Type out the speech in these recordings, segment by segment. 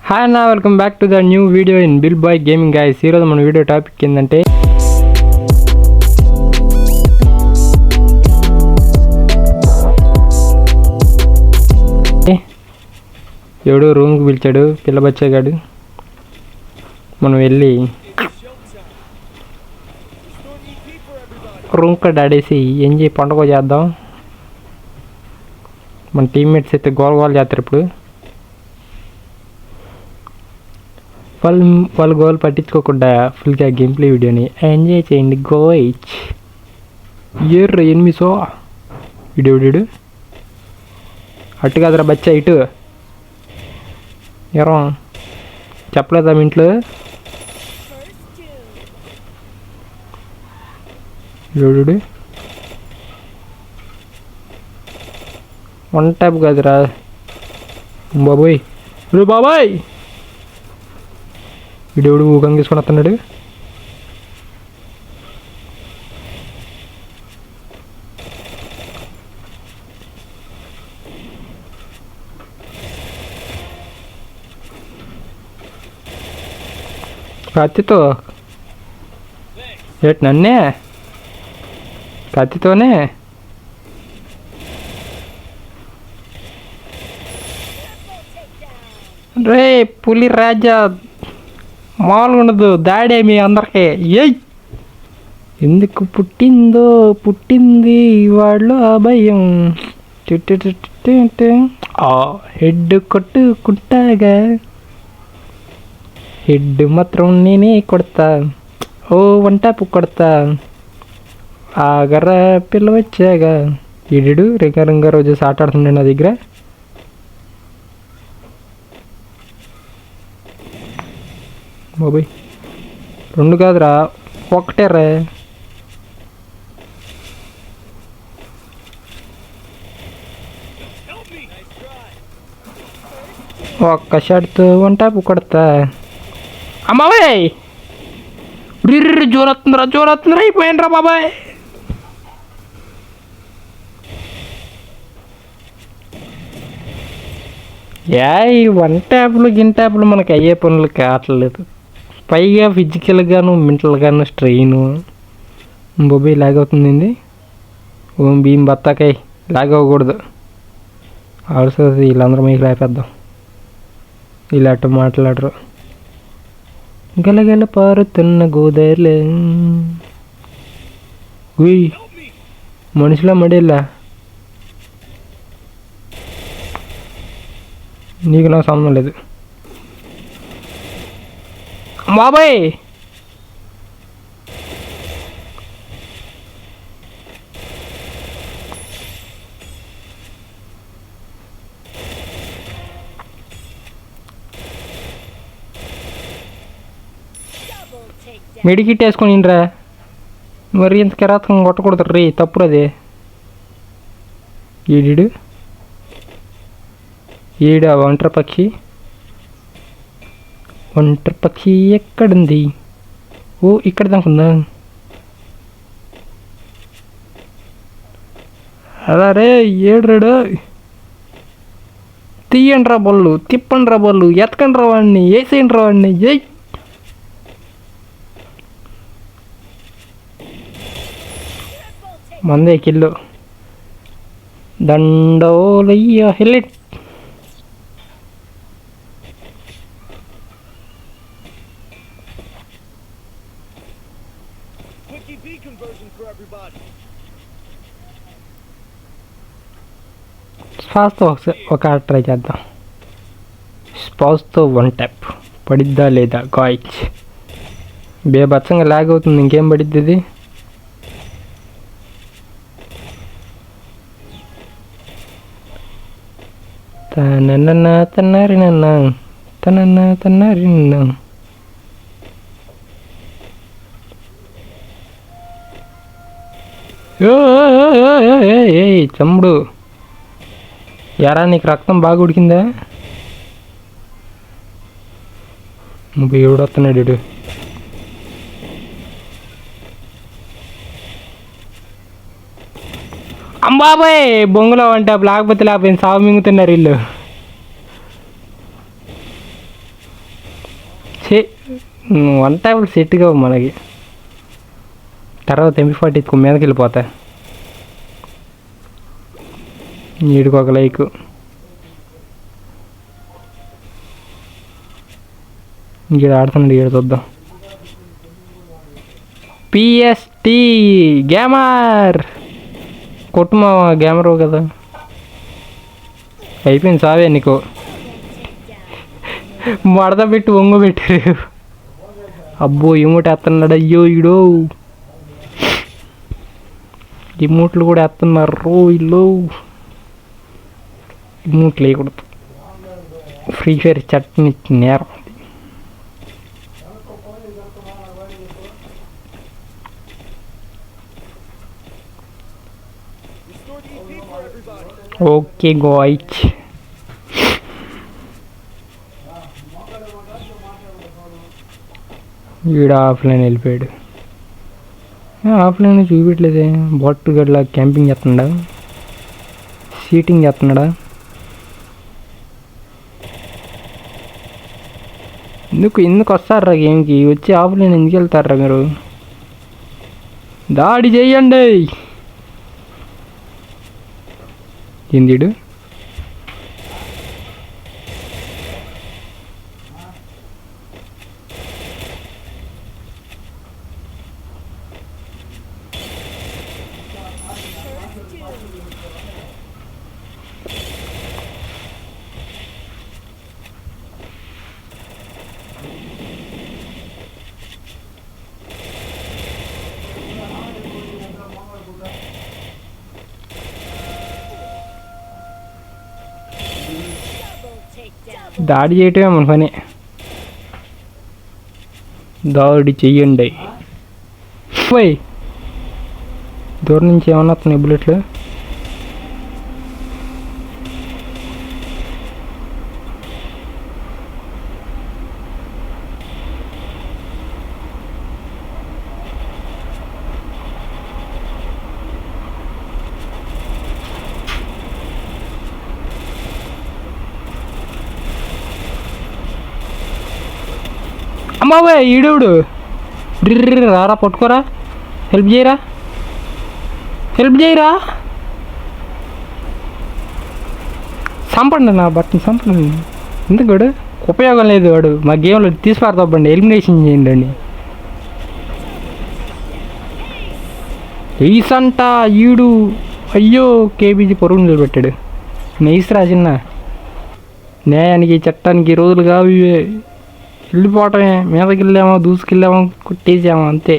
Hi అన్న, welcome back to the new video in bill boy gaming guys. ఈరోజు మన video topic ఏంటంటే ఎవడో రూమ్కి పిలిచాడు పిల్ల బచ్చేగాడు. మనం వెళ్ళి రూమ్ కార్డ్ ఆడేసి ఎంజాయ్ పండుగ చేద్దాం. మన టీమ్మేట్స్ అయితే గోల్ చేస్తారు. ఇప్పుడు వాళ్ళు గోల్ పట్టించుకోకుండా ఫుల్గా గేమ్ ప్లే వీడియోని ఎంజాయ్ చేయండి. గోయిచ్ ఏర్ర ఎనిమిసో వీడియో అటు కాదురా బచ్చా, ఇటు ఎరా చెప్పలేదా మీ ఇంట్లో? వీడు వన్ టైప్ కాదురా బాబోయ్. బాబాయ్ వీడెవడు ఊగం తీసుకొని వస్తున్నాడు. కత్తితో ఏటి నన్నే కత్తితోనే రే పులి రాజా మామూలుగా ఉండదు దాడే మీ అందరికీ. ఏయ్ ఎందుకు పుట్టింది వాళ్ళు ఆ భయం. హెడ్ కొట్టుకుంటాగా, హెడ్ మాత్రం నేనే కొడతా. ఓ వంటాపు కొడతా ఆగర పిల్ల వచ్చాగా. ఈడు రింగ రోజు ఆట ఆడుతుండే నా దగ్గర. బాబాయ్ రెండు కాదురా ఒకటే రా. ఒక్క షర్ట్తో వంటాపు కొడతా. అమ్మాబాయ్ జోరొస్తుందిరా అయిపోయాను బాబాయ్. ఈ వన్ ట్యాప్లు గింటాప్లు మనకి అయ్యే పనులు కావట్లేదు. పైగా ఫిజికల్గాను మెంటల్గాను స్ట్రెయిన్. బాబాయ్ లాగ్ అవుతుంది. ఓం భీమ్ బత్తాకాయ లాగ్ అవ్వకూడదు. ఆల్సో వీళ్ళందరూ మీకు లేపేద్దాం. ఇలా అట్టు మాట్లాడరు. గలగల పారుతున్న గోదావరిలో మనుషుల మడేలా నీకు నాకు సంబంధం లేదు బాబాయ్. మెడికిట్ వేసుకొని రా. మరి ఇంత కిరాతకం కొట్టకూడదు రీ, తప్పుడు అది. ఈడా ఒంటరి పక్షి ఎక్కడుంది? ఓ ఇక్కడ దాకుందా. అలా రే ఏడ్రాడు. తీయండి రా బళ్ళు, తిప్పండి రా బళ్ళు, ఎతకండి రా వాడిని, వేసేయండి రా వాడిని. ఏయ్ మందే కిల్లు దండోలయ్య హెల్లెట్. స్పాస్తో ఒక ట్రై చేద్దాం. స్పాస్తో వన్ ట్యాప్ పడిద్దా లేదా గాయ్? బేబచ్చంగా లాగ్ అవుతుంది. ఇంకేం పడిద్ది ఇది? తన్నారి చమ్ముడు యారా, నీకు రక్తం బాగా ఉడికిందా? ఎవడొస్తున్నాడు ఇడు. అంబాబాయ్ బొంగులో అంటే లేకపోతే లేకపోయింది. సాగు మింగుతున్నారు వీళ్ళు. చే వన్ టైంలో సెట్గా మనకి తర్వాత MP40 మీదకి వెళ్ళిపోతా. నీడికి ఒక లైక్. ఇంకేడు ఆడుతున్నాడు, ఈడ చూద్దాం. PST గ్యామర్ కొట్టుమా, గ్యామర్ కదా. అయిపోయింది సావే నీకు. మడత పెట్టి ఒంగు పెట్టారు. అబ్బో ఇమోట్ వేస్తున్నాడు. అయ్యో ఈడో ఇమోట్లు కూడా వేస్తున్నారు. ఇల్లు ఇమోట్లు వేయకూడదు. ఫ్రీ ఫైర్ చట్నీ నేరం. ఓకే గాయ్స్, వీడు ఆఫ్లైన్ వెళ్ళిపోయాడు. ఆఫ్లైన్ చూపించలేదే. బాట్ గడ్లా క్యాంపింగ్ చేస్తున్నాడా, సీటింగ్ చేస్తున్నాడా? ఎందుకు వస్తారా గేమ్కి? వచ్చి ఆఫ్లైన్ ఎందుకు వెళ్తారా మీరు? దాడి చెయ్యండి. ఏందిడు? దాడి చేయటమే మన పని. దాడి చెయ్యండి. పోయి దూరం నుంచి ఏమన్నా వస్తున్నాయి బుల్లెట్లు. అమ్మావే ఈడవుడు రారా, పట్టుకోరా, హెల్ప్ చేయరా, చంపండి నా బట్టని, చంపండి. ఎందుకు వాడు ఉపయోగం లేదు. వాడు మా గేమ్లో తీసి పారతవ్వండి, ఎలిమినేషన్ చేయండి అండి. ఎయిసంట ఈడు. అయ్యో కేబీజీ పరుగు నిలబెట్టాడు. నెయిస్ రాసిన్న న్యాయానికి చట్టానికి రోజులు కావు ఇవే. వెళ్ళిపోవటమే, మీదకి వెళ్ళామో దూసుకెళ్ళామో కొట్టేసామో అంతే.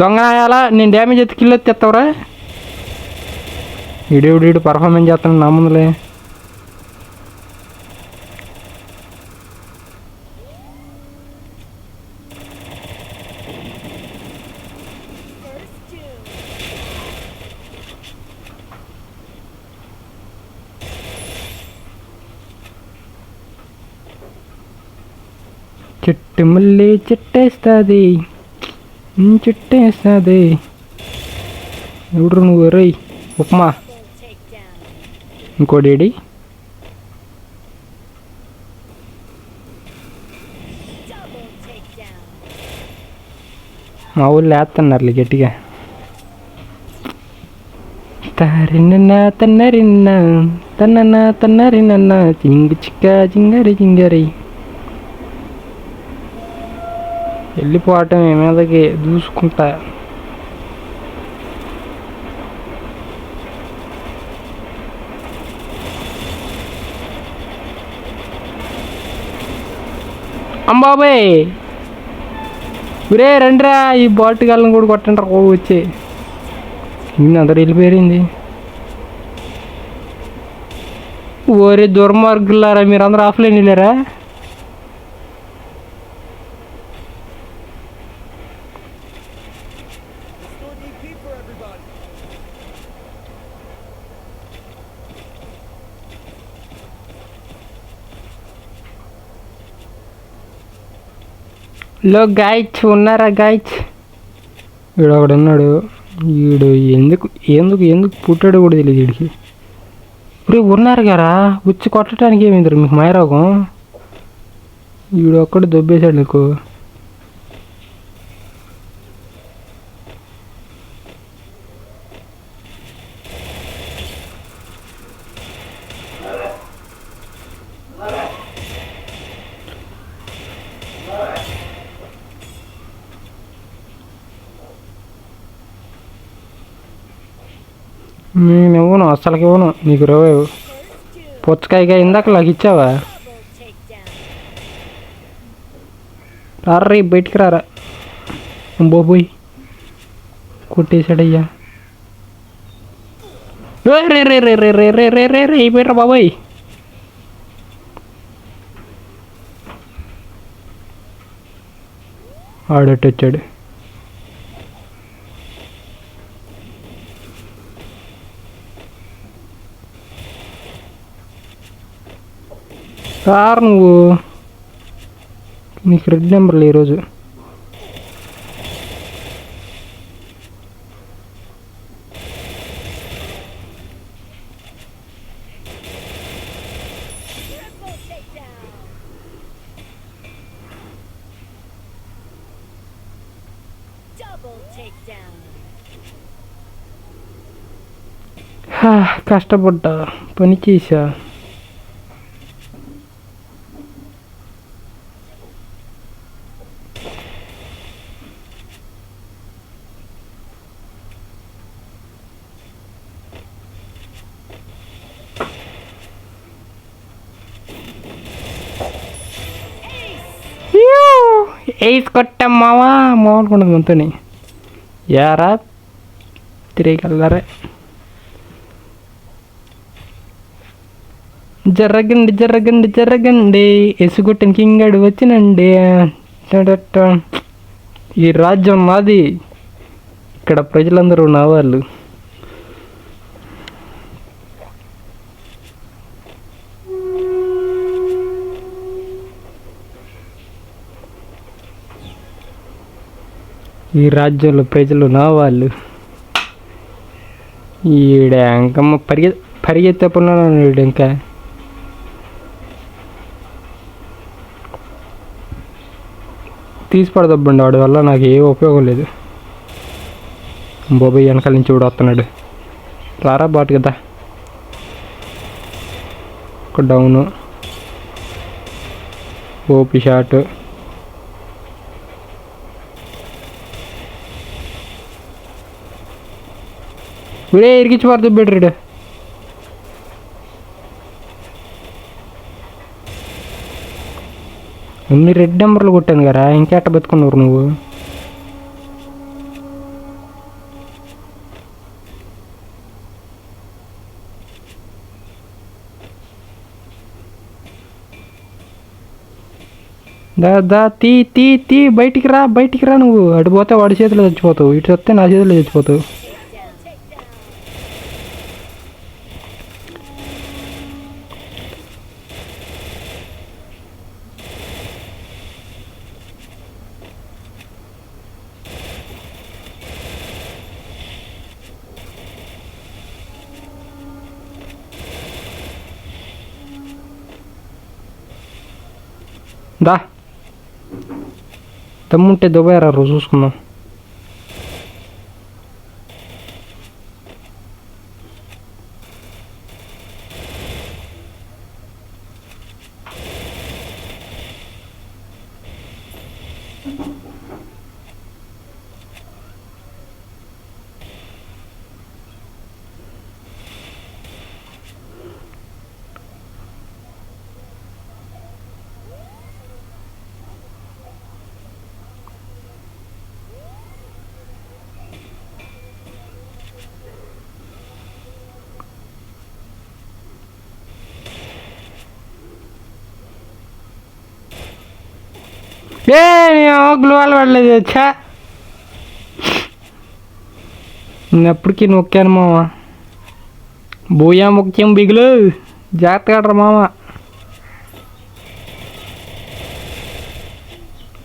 దొంగనాయాలా, నేను డ్యామేజ్ ఎత్తి కిల్ ఎత్తేస్తావురా? ఈడు పర్ఫార్మెన్స్ చేస్తాను నా ముందులే. చెట్టు మళ్ళీ చెట్టేస్తుంది, ఎవడు నువ్వు? రై ఉప్మా. ఇంకోడేడి? మా ఊళ్ళో వేస్తున్నారు గట్టిగా. తన్నరిన్న చింగు చిక్క చింగరి. వెళ్ళిపోవటం మీదకి దూసుకుంటా. అంబాబాయ్ ఒరే రండిరా, ఈ బాటు గాళ్ళని కూడా కొట్టండి రా వచ్చి. అందరు వెళ్ళిపోయింది. ఓరే దుర్మార్గులారా, మీరు అందరూ ఆఫ్లైన్ వెళ్ళారా? లో గాయచ్ ఉన్నారా? గాయచ్ వీడు ఒకడు ఉన్నాడు. వీడు ఎందుకు పుట్టాడు కూడా తెలియదు వీడికి. ఇప్పుడు ఉన్నారు గారా వచ్చి కొట్టడానికి ఏమైంది మీకు మాయరోగం వీడు ఒక్కడు దొబ్బేశాడు నీకు నేను ఇవ్వను అస్సలకి ఇవ్వను నీకు రవ్వ పుచ్చకాయగా ఇందాక నాకు ఇచ్చావా రారీ బయటికి రారా బోబోయ్ కొట్టేశాడయ్యా రే రే రే రే రే రే రే రే రే అయిపోయారా బాబాయ్ ఆడట్టు వచ్చాడు కారు నువ్వు నీకు రెడ్ నెంబర్లు ఈరోజు కష్టపడ్డా పని చేసా వేసి కొట్టాం మావా మామూలుకుండదు మనతోని యారా తిరిగెళ్ళారే జర్రగండి జర్రగండి జర్రగండి ఎసుగొట్టిన కింగాడు వచ్చినండి ఈ రాజ్యం మాది ఇక్కడ ప్రజలందరూ నా వాళ్ళు ఈ రాజ్యంలో ప్రజలు నా వాళ్ళు ఈడ ఇంకమ్మ పరిగెత్తకున్నాను ఈడు ఇంకా తీసి పడదబ్బండి వాడి వల్ల నాకు ఏ ఉపయోగం లేదు బాబాయ్ వెనకాల నుంచి కూడా వస్తున్నాడు రారా బాటు కదా ఒక డౌను ఓపి షాట్ వీడే ఇరికించి పడుతూ బెటరీడు మీరు రెడ్ నెంబర్లు కొట్టాను కదా ఇంకెట్ట బతుకున్నారు నువ్వు దా తీ తీ తీ బయటికి రా నువ్వు అటు పోతే వాడి చేతిలో చచ్చిపోతావు ఇటు వస్తే నా చేతిలో చచ్చిపోతావు దా దమ్ముంటే దుబాయ్ రోజు చూసుకుందాం గ్లోవాల్ పడలేదు వచ్చా ఎప్పటికీ నొక్కాను మామ బోయా ముఖ్యం బిగులు జాగ్రత్తగా మామ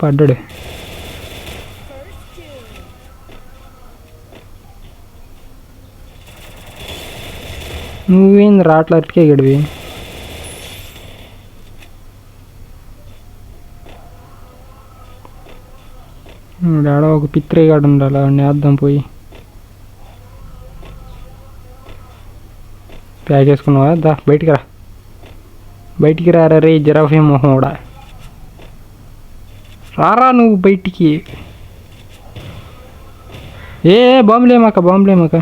పడ్డాడు నువ్వేంది రాట్ల అరటికే గడివి డాడో ఒక పిత్రేగాడు ఉండాలి వాడిని వేద్దాం పోయి ప్యాక్ వేసుకున్నావా దా బయటికి రారా రే జిరాఫీ మొహం కూడా రారా నువ్వు బయటికి బాంబులేమాక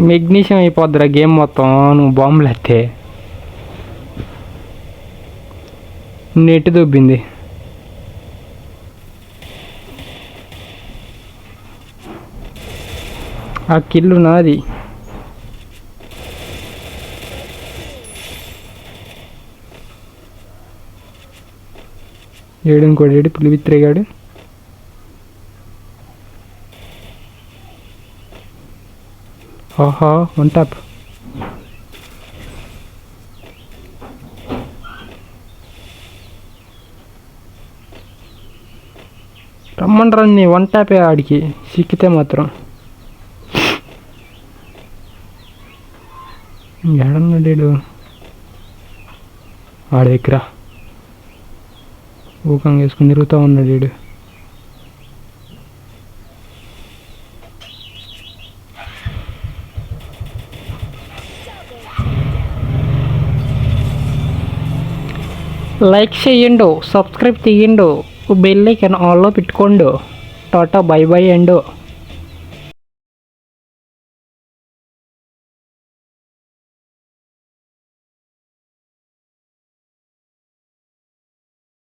మెగ్నీషియం అయిపోద్దిరా గేమ్ మొత్తం నువ్వు బాంబులు ఎత్తే నెట్ దొబ్బింది ఆ కిల్లు నాది ఇంకోటి పులివిత్రేగాడు ఆహా వన్ టాప్ రమ్మంటారని వన్ టాపే ఆడికి సిక్కితే మాత్రం ఏడన్నాడు ఆడ దగ్గర ఊకంగా వేసుకుని తిరుగుతూ ఉన్నాడు వీడు లైక్ చేయండు సబ్స్క్రైబ్ చేయండు బెల్ ఐకాన్ ఆన్లో పెట్టుకోండు టాటా బై బై అండు